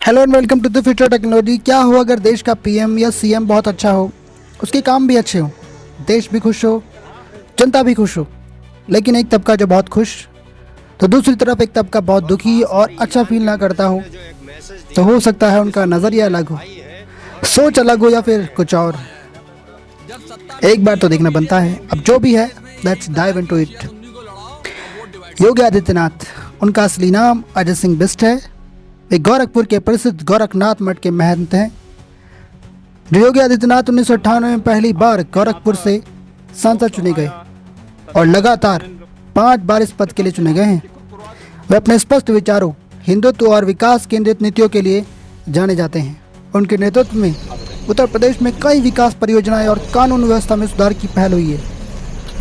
Hello and welcome to the future technology. क्या हो अगर देश का पीएम या सीएम बहुत अच्छा हो, उसके काम भी अच्छे हो, देश भी खुश हो, जनता भी खुश हो, लेकिन एक तबका जो बहुत खुश तो दूसरी तरफ एक तबका बहुत दुखी और अच्छा फील ना करता हो, तो हो सकता है उनका नज़रिया अलग हो, सोच अलग हो या फिर कुछ और। एक बार तो देखना बनता है। अब जो भी है, let's dive into it. Yogi Adityanath, उनका असली नाम अजय सिंह बिष्ट है। वे गोरखपुर के प्रसिद्ध गोरखनाथ मठ के महंत हैं। योगी आदित्यनाथ 1998 में पहली बार गोरखपुर से सांसद चुने गए और लगातार 5 बार इस पद के लिए चुने गए हैं। वे अपने स्पष्ट विचारों, हिंदुत्व और विकास केंद्रित नीतियों के लिए जाने जाते हैं। उनके नेतृत्व में उत्तर प्रदेश में कई विकास परियोजनाएं और कानून व्यवस्था में सुधार की पहल हुई है।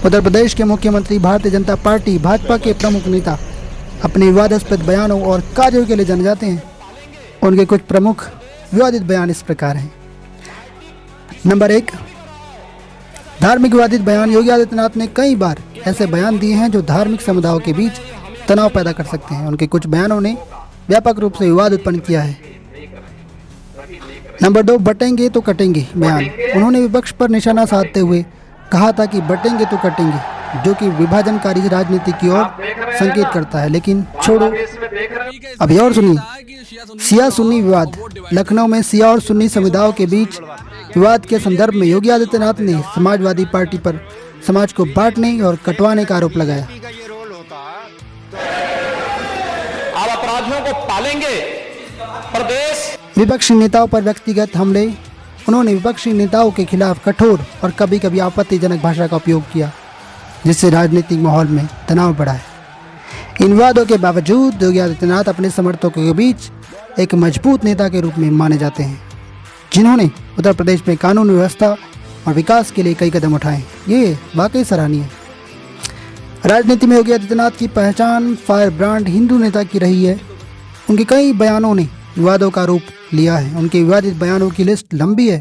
उत्तर प्रदेश के मुख्यमंत्री भारतीय जनता पार्टी भाजपा के प्रमुख नेता अपने विवादास्पद बयानों और कार्यों के लिए जाने जाते हैं। उनके कुछ प्रमुख विवादित बयान इस प्रकार हैं। नंबर 1, धार्मिक विवादित बयान। योगी आदित्यनाथ ने कई बार ऐसे बयान दिए हैं जो धार्मिक समुदायों के बीच तनाव पैदा कर सकते हैं। उनके कुछ बयानों ने व्यापक रूप से विवाद उत्पन्न किया है। नंबर 2, बटेंगे तो कटेंगे बयान। उन्होंने विपक्ष पर निशाना साधते हुए कहा था कि बटेंगे तो कटेंगे, जो कि विभाजनकारी राजनीति की ओर संकेत करता है। लेकिन छोड़ो, अभी और सुनिए। सिया सुन्नी विवाद। लखनऊ में सिया और सुन्नी समुदायों के बीच विवाद के संदर्भ में योगी आदित्यनाथ ने समाजवादी पार्टी पर समाज को बांटने और कटवाने का आरोप लगाया। आप अपराधियों को पालेंगे, प्रदेश। विपक्षी नेताओं पर व्यक्तिगत हमले। उन्होंने विपक्षी नेताओं के खिलाफ कठोर और कभी कभी आपत्तिजनक भाषा का उपयोग किया, जिससे राजनीतिक माहौल में तनाव बढ़ा है। इन विवादों के बावजूद योगी आदित्यनाथ अपने समर्थकों के बीच एक मजबूत नेता के रूप में माने जाते हैं, जिन्होंने उत्तर प्रदेश में कानून व्यवस्था और विकास के लिए कई कदम उठाए। ये वाकई सराहनीय है। राजनीति में योगी आदित्यनाथ की पहचान फायर ब्रांड हिंदू नेता की रही है। उनके कई बयानों ने विवादों का रूप लिया है। उनके विवादित बयानों की लिस्ट लंबी है।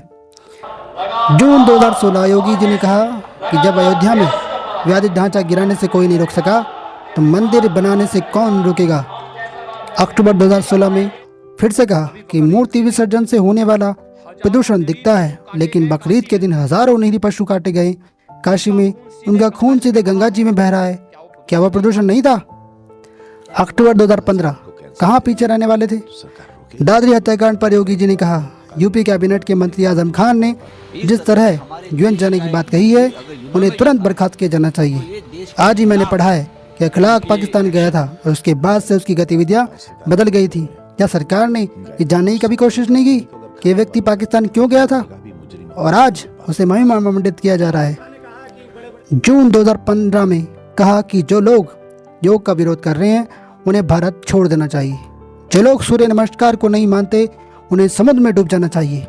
जून 2016 योगी जी ने कहा कि जब अयोध्या में विवादित ढांचा गिराने से कोई नहीं रोक सका, तो मंदिर बनाने से कौन रोकेगा। अक्टूबर 2016 में फिर से कहा कि मूर्ति विसर्जन से होने वाला प्रदूषण दिखता है, लेकिन बकरीद के दिन हजारों निरीह पशु काटे गए। काशी में उनका खून सीधे गंगा जी में बह रहा है, क्या वह प्रदूषण नहीं था। अक्टूबर 2015, कहाँ पीछे रहने वाले थे। दादरी हत्याकांड पर योगी जी ने कहा, यूपी कैबिनेट के मंत्री आजम खान ने जिस तरह यूएन जाने की बात कही है, उन्हें तुरंत बर्खास्त किया जाना चाहिए। आज ही मैंने पढ़ा है कि अखलाक पाकिस्तान गया था और उसके बाद से उसकी गतिविधियां बदल गई थी। क्या सरकार ने ये जानने की कभी कोशिश नहीं की कि ये व्यक्ति पाकिस्तान क्यों गया था, और आज उसे महिमा मंडित किया जा रहा है। जून 2015 में कहा कि जो लोग योग का विरोध कर रहे हैं उन्हें भारत छोड़ देना चाहिए। जो लोग सूर्य नमस्कार को नहीं मानते उन्हें समुद्र में डूब जाना चाहिए।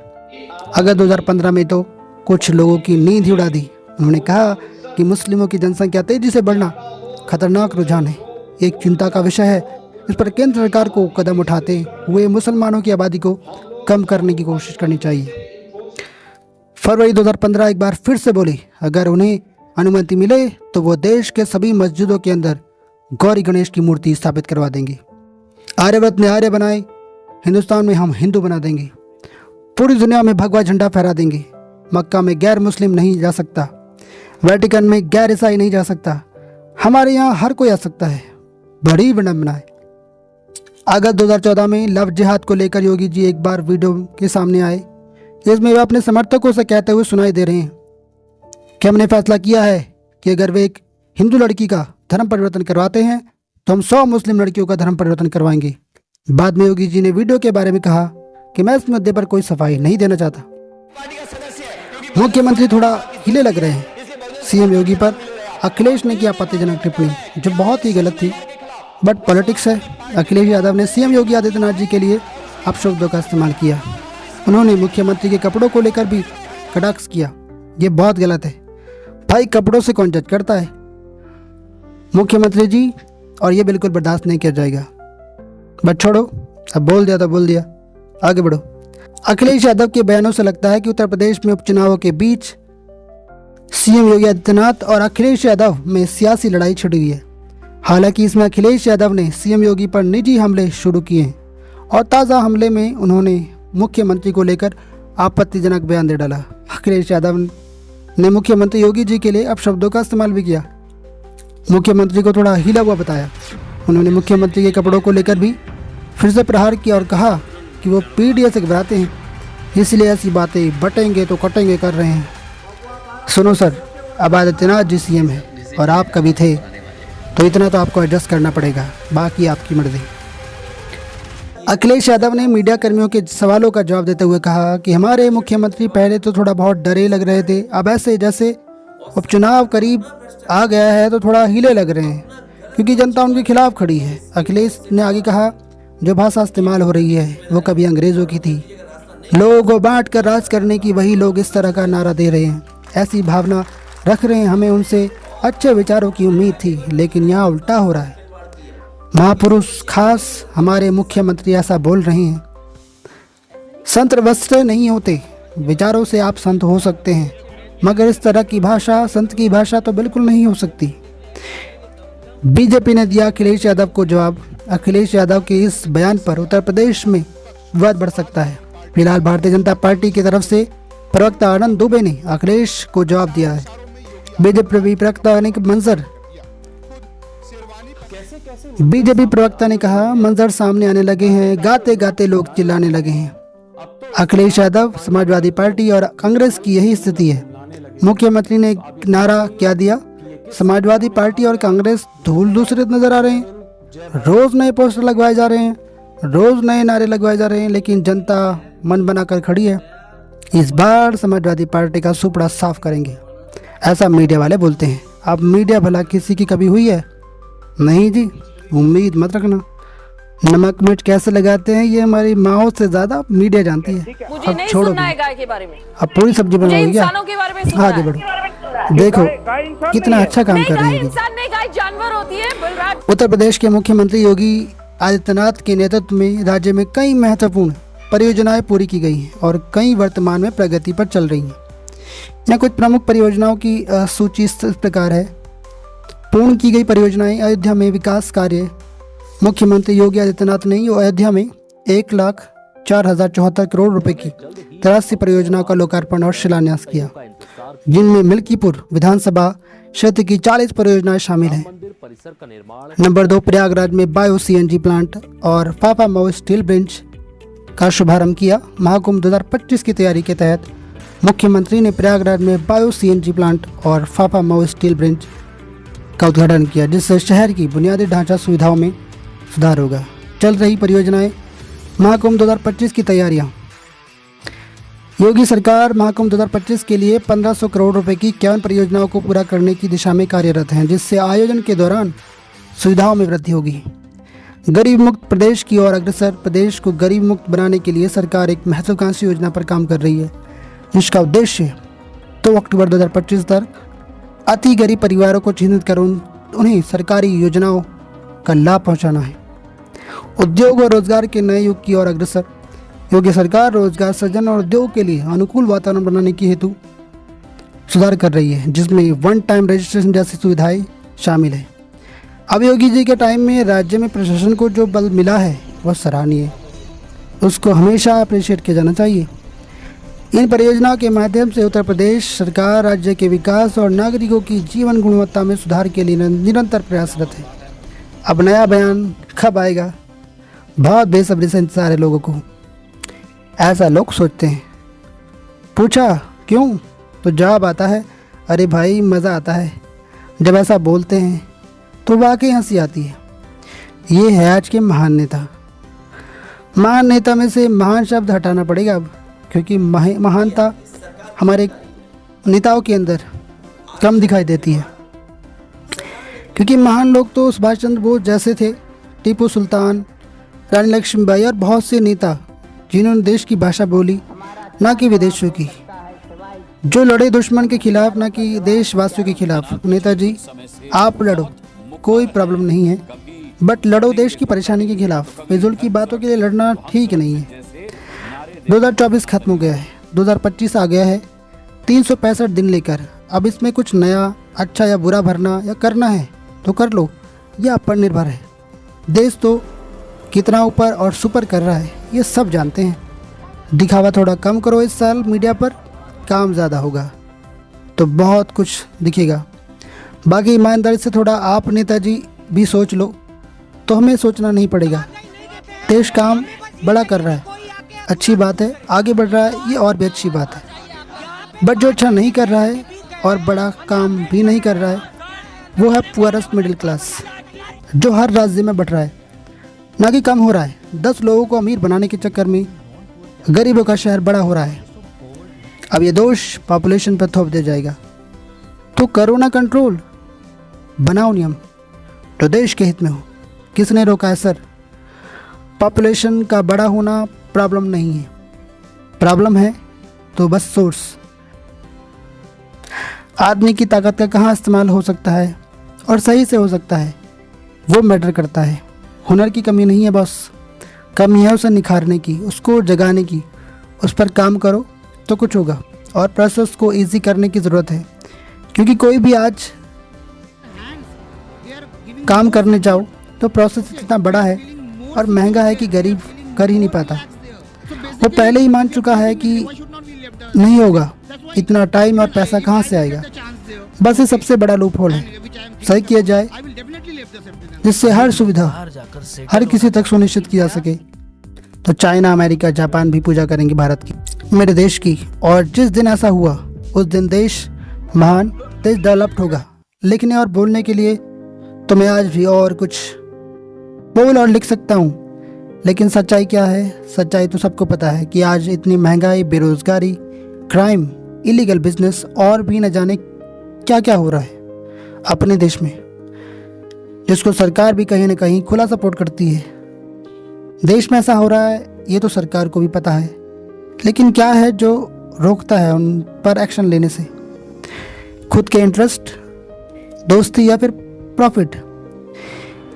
अगस्त 2015 में तो कुछ लोगों की नींद ही उड़ा दी। उन्होंने कहा कि मुस्लिमों की जनसंख्या तेजी से बढ़ना खतरनाक रुझान है, एक चिंता का विषय है। इस पर केंद्र सरकार को कदम उठाते हुए मुसलमानों की आबादी को कम करने की कोशिश करनी चाहिए। फरवरी 2015 एक बार फिर से बोले, अगर उन्हें अनुमति मिले तो वो देश के सभी मस्जिदों के अंदर गौरी गणेश की मूर्ति स्थापित करवा देंगे। आर्यव्रत ने आर्य बनाए, हिंदुस्तान में हम हिंदू बना देंगे। पूरी दुनिया में भगवा झंडा फहरा देंगे। मक्का में गैर मुस्लिम नहीं जा सकता, वेटिकन में गैर ईसाई नहीं जा सकता, हमारे यहाँ हर कोई आ सकता है। बड़ी विडंबना है। अगस्त 2014 में लव जिहाद को लेकर योगी जी एक बार वीडियो के सामने आए। इसमें वे अपने समर्थकों से कहते हुए सुनाई दे रहे हैं कि हमने फैसला किया है कि अगर वे एक हिंदू लड़की का धर्म परिवर्तन करवाते हैं तो हम 100 मुस्लिम लड़कियों का धर्म परिवर्तन करवाएंगे। बाद में योगी जी ने वीडियो के बारे में कहा कि मैं इस मुद्दे पर कोई सफाई नहीं देना चाहता। मुख्यमंत्री थोड़ा हिले लग रहे हैं। सीएम योगी पर अखिलेश ने की आपत्तिजनक टिप्पणी जो बहुत ही गलत थी, बट पॉलिटिक्स है। अखिलेश यादव ने सीएम योगी आदित्यनाथ जी के लिए अपशब्दों का इस्तेमाल किया। उन्होंने मुख्यमंत्री के कपड़ों को लेकर भी कटाक्ष किया। ये बहुत गलत है भाई, कपड़ों से कौन जज करता है मुख्यमंत्री जी, और ये बिल्कुल बर्दाश्त नहीं किया जाएगा। बट छोड़ो, अब बोल दिया तो बोल दिया, आगे बढ़ो। अखिलेश यादव के बयानों से लगता है कि उत्तर प्रदेश में उपचुनावों के बीच सीएम योगी आदित्यनाथ और अखिलेश यादव में सियासी लड़ाई छिड़ी हुई है। हालांकि इसमें अखिलेश यादव ने सीएम योगी पर निजी हमले शुरू किए हैं और ताज़ा हमले में उन्होंने मुख्यमंत्री को लेकर आपत्तिजनक बयान दे डाला। अखिलेश यादव ने मुख्यमंत्री योगी जी के लिए अपशब्दों का इस्तेमाल भी किया, मुख्यमंत्री को थोड़ा हिला हुआ बताया। उन्होंने मुख्यमंत्री के कपड़ों को लेकर भी फिर से प्रहार किया और कहा कि वो पीडीए से घबराते हैं, इसलिए ऐसी बातें बटेंगे तो कटेंगे कर रहे हैं। सुनो सर, अब आदित्यनाथ जी सीएम है और आप कभी थे, तो इतना तो आपको एडजस्ट करना पड़ेगा, बाकी आपकी मर्जी। अखिलेश यादव ने मीडिया कर्मियों के सवालों का जवाब देते हुए कहा कि हमारे मुख्यमंत्री पहले तो थोड़ा बहुत डरे लग रहे थे, अब ऐसे जैसे उपचुनाव करीब आ गया है तो थोड़ा हिले लग रहे हैं, क्योंकि जनता उनके खिलाफ खड़ी है। अखिलेश ने आगे कहा, जो भाषा इस्तेमाल हो रही है वो कभी अंग्रेज़ों की थी, लोगों को बांट कर राज करने की, वही लोग इस तरह का नारा दे रहे हैं, ऐसी भावना रख रहे हैं। हमें उनसे अच्छे विचारों की उम्मीद थी, लेकिन यहाँ उल्टा हो रहा है। महापुरुष खास हमारे मुख्यमंत्री ऐसा बोल रहे हैं। संत वस्त्र नहीं होते, विचारों से आप संत हो सकते हैं, मगर इस तरह की भाषा, संत की भाषा तो बिल्कुल नहीं हो सकती। बीजेपी ने दिया अखिलेश यादव को जवाब। अखिलेश यादव के इस बयान पर उत्तर प्रदेश में विवाद बढ़ सकता है। फिलहाल भारतीय जनता पार्टी की तरफ से प्रवक्ता आनंद दुबे ने अखिलेश को जवाब दिया है। बीजेपी प्रवक्ता ने कहा, मंजर सामने आने लगे हैं, गाते गाते लोग चिल्लाने लगे हैं। अखिलेश यादव, समाजवादी पार्टी और कांग्रेस की यही स्थिति है। मुख्यमंत्री ने नारा क्या दिया, समाजवादी पार्टी और कांग्रेस धूल दूसरे नजर आ रहे हैं, रोज नए पोस्टर लगवाए जा रहे हैं, रोज नए नारे लगवाए जा रहे हैं, लेकिन जनता मन बनाकर खड़ी है। इस बार समाजवादी पार्टी का सुपड़ा साफ करेंगे, ऐसा मीडिया वाले बोलते हैं। अब मीडिया भला किसी की कभी हुई है? नहीं जी, उम्मीद मत रखना। नमक मिर्च कैसे लगाते हैं ये हमारी माओ से ज्यादा मीडिया जानती है। मुझे अब नहीं छोड़ो, सुनना है गाय के बारे में, अब पूरी सब्जी मुझे बनाओगे क्या? इंसानों के बारे में सुनना आगे है। बढ़ो, देखो कितना अच्छा काम नहीं, कर रहे गाय हैं। इंसान नहीं, गाय जानवर होती है। बलराज उत्तर प्रदेश के मुख्यमंत्री योगी आदित्यनाथ के नेतृत्व में राज्य में कई महत्वपूर्ण परियोजनाएं पूरी की गई हैं और कई वर्तमान में प्रगति पर चल रही हैं। यहाँ कुछ प्रमुख परियोजनाओं की सूची इस प्रकार है। पूर्ण की गई परियोजनाएं। अयोध्या में विकास कार्य। मुख्यमंत्री योगी आदित्यनाथ ने अयोध्या में 1,04,074 करोड़ रुपए की 83 परियोजनाओं का लोकार्पण और शिलान्यास किया, जिनमें मिल्कीपुर विधानसभा क्षेत्र की 40 परियोजनाएं शामिल हैं। नंबर 2, प्रयागराज में बायो सीएनजी प्लांट और फाफा मऊ स्टील ब्रिज का शुभारंभ किया। महाकुंभ 2025 की तैयारी के तहत मुख्यमंत्री ने प्रयागराज में बायो सीएनजी प्लांट और फाफा मऊ स्टील ब्रिज का उद्घाटन किया, जिससे शहर की बुनियादी ढांचा सुविधाओं में सुधार होगा। चल रही परियोजनाएं। महाकुंभ 2025 की तैयारियां। योगी सरकार महाकुंभ 2025 के लिए 1500 करोड़ रुपए की 51 परियोजनाओं को पूरा करने की दिशा में कार्यरत हैं, जिससे आयोजन के दौरान सुविधाओं में वृद्धि होगी। गरीब मुक्त प्रदेश की ओर अग्रसर। प्रदेश को गरीब मुक्त बनाने के लिए सरकार एक महत्वाकांक्षी योजना पर काम कर रही है, जिसका उद्देश्य 2 अक्टूबर 2025 तक अति गरीब परिवारों को चिन्हित कर उन्हें सरकारी योजनाओं का लाभ पहुंचाना है। उद्योग और रोजगार के नए युग की ओर अग्रसर। योगी सरकार रोजगार सृजन और उद्योग के लिए अनुकूल वातावरण बनाने की हेतु सुधार कर रही है, जिसमें वन टाइम रजिस्ट्रेशन जैसी सुविधाएं शामिल है। अब योगी जी के टाइम में राज्य में प्रशासन को जो बल मिला है वह सराहनीय है, उसको हमेशा अप्रिशिएट किया जाना चाहिए। इन परियोजनाओं के माध्यम से उत्तर प्रदेश सरकार राज्य के विकास और नागरिकों की जीवन गुणवत्ता में सुधार के लिए निरंतर प्रयासरत है। अब नया बयान कब आएगा, बहुत बेसब्री से इंतजार है लोगों को, ऐसा लोग सोचते हैं। पूछा क्यों, तो जवाब आता है, अरे भाई मज़ा आता है जब ऐसा बोलते हैं, तो वाकई हंसी आती है। ये है आज के महान नेता। महान नेता में से महान शब्द हटाना पड़ेगा अब, क्योंकि महानता हमारे नेताओं के अंदर कम दिखाई देती है। क्योंकि महान लोग तो सुभाष चंद्र बोस जैसे थे, टीपू सुल्तान, रानी लक्ष्मीबाई और बहुत से नेता जिन्होंने देश की भाषा बोली, ना कि विदेशों की, जो लड़े दुश्मन के खिलाफ, ना कि देशवासियों के खिलाफ। नेताजी आप लड़ो, कोई प्रॉब्लम नहीं है, बट लड़ो देश की परेशानी के खिलाफ। फिजूल की बातों के लिए लड़ना ठीक नहीं है। 2024 खत्म हो गया है, 2025 आ गया है, 365 दिन लेकर। अब इसमें कुछ नया अच्छा या बुरा भरना या करना है तो कर लो, यह आप पर निर्भर है। देश तो कितना ऊपर और सुपर कर रहा है ये सब जानते हैं। दिखावा थोड़ा कम करो इस साल मीडिया पर, काम ज़्यादा होगा तो बहुत कुछ दिखेगा। बाकी ईमानदारी से थोड़ा आप नेताजी भी सोच लो तो हमें सोचना नहीं पड़ेगा। देश काम बड़ा कर रहा है, अच्छी बात है, आगे बढ़ रहा है, ये और भी अच्छी बात है। बट जो अच्छा नहीं कर रहा है और बड़ा काम भी नहीं कर रहा है वो है पुअरेस्ट मिडिल क्लास, जो हर राज्य में बढ़ रहा है, ना कि कम हो रहा है। 10 लोगों को अमीर बनाने के चक्कर में गरीबों का शहर बड़ा हो रहा है। अब ये दोष पॉपुलेशन पर थोप दिया जाएगा। तो करो ना कंट्रोल, बनाओ नियम तो देश के हित में हो। किसने रोका है सर? पॉपुलेशन का बड़ा होना प्रॉब्लम नहीं है, प्रॉब्लम है तो बस सोर्स। आदमी की ताकत का कहाँ इस्तेमाल हो सकता है और सही से हो सकता है वो मैटर करता है। हुनर की कमी नहीं है बॉस, कमी है उसे निखारने की, उसको जगाने की। उस पर काम करो तो कुछ होगा। और प्रोसेस को इजी करने की ज़रूरत है, क्योंकि कोई भी आज काम करने जाओ तो प्रोसेस इतना बड़ा है और महंगा है कि गरीब कर ही नहीं पाता। वो पहले ही मान चुका है कि नहीं होगा, इतना टाइम और पैसा कहाँ से आएगा। बस ये सबसे बड़ा लूप होल है। सही किया जाए जिससे हर सुविधा हर किसी तक सुनिश्चित की जा सके तो चाइना, अमेरिका, जापान भी पूजा करेंगे भारत की, मेरे देश की। और जिस दिन ऐसा हुआ उस दिन देश महान, देश डेवलप्ड होगा। लिखने और बोलने के लिए तो मैं आज भी और कुछ बोल और लिख सकता हूँ, लेकिन सच्चाई क्या है? सच्चाई तो सबको पता है कि आज इतनी महंगाई, बेरोजगारी, क्राइम, इलीगल बिजनेस और भी न जाने क्या क्या हो रहा है अपने देश में, जिसको सरकार भी कहीं ना कहीं खुला सपोर्ट करती है। देश में ऐसा हो रहा है ये तो सरकार को भी पता है, लेकिन क्या है जो रोकता है उन पर एक्शन लेने से? खुद के इंटरेस्ट, दोस्ती या फिर प्रॉफिट?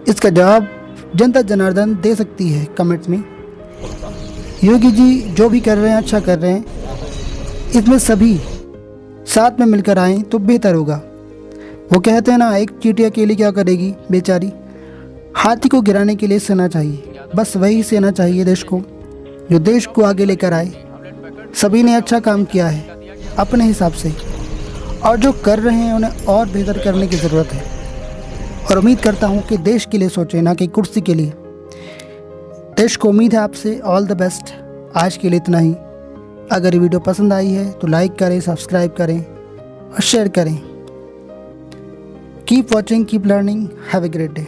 इसका जवाब जनता जनार्दन दे सकती है कमेंट में। योगी जी जो भी कर रहे हैं अच्छा कर रहे हैं, इसमें सभी साथ में मिलकर आएँ तो बेहतर होगा। वो कहते हैं ना, एक चींटी अकेली क्या करेगी बेचारी, हाथी को गिराने के लिए सेना चाहिए। बस वही सेना चाहिए देश को, जो देश को आगे लेकर आए। सभी ने अच्छा काम किया है अपने हिसाब से, और जो कर रहे हैं उन्हें और बेहतर करने की ज़रूरत है। और उम्मीद करता हूँ कि देश के लिए सोचें, ना कि कुर्सी के लिए। देश को उम्मीद है आपसे। All the best. आज के लिए इतना ही। अगर ये वीडियो पसंद आई है तो लाइक करें, सब्सक्राइब करें और शेयर करें। Keep watching, keep learning. Have a great day.